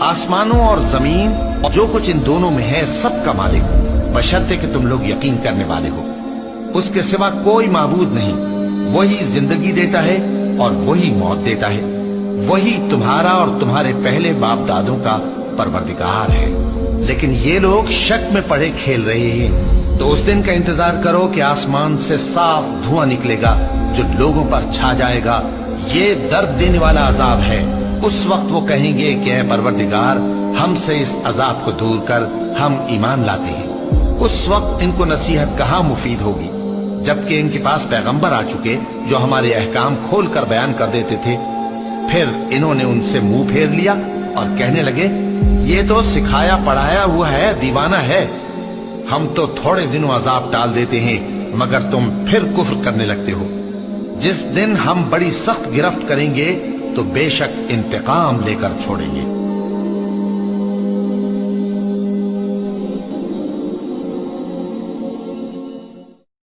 आसमानों और जमीन और जो कुछ इन दोनों में है सबका मालिक हूं, बशर्ते कि तुम लोग यकीन करने वाले हो। उसके सिवा कोई माबूद नहीं। वही जिंदगी देता है और वही मौत देता है। वही तुम्हारा और तुम्हारे पहले बाप दादों का परवरदिगार है। लेकिन ये लोग शक में पड़े खेल रहे हैं। तो उस दिन का इंतजार करो कि आसमान से साफ धुआं निकलेगा जो लोगों पर छा जाएगा। ये दर्द देने वाला अजाब है। उस वक्त वो कहेंगे कि ऐ परवरदिगार, हमसे इस अजाब को दूर कर, हम ईमान लाते हैं। उस वक्त इनको नसीहत कहाँ मुफीद होगी, जबकि इनके पास पैगंबर आ चुके जो हमारे अहकाम खोल कर बयान कर देते थे। फिर इन्होंने उनसे मुंह फेर लिया और कहने लगे, ये तो सिखाया पढ़ाया हुआ है, दीवाना है। हम तो थोड़े दिनों अजाब टाल देते हैं, मगर तुम फिर कुफ्र करने लगते हो। जिस दिन हम बड़ी सख्त गिरफ्त करेंगे तो बेशक इंतकाम लेकर छोड़ेंगे।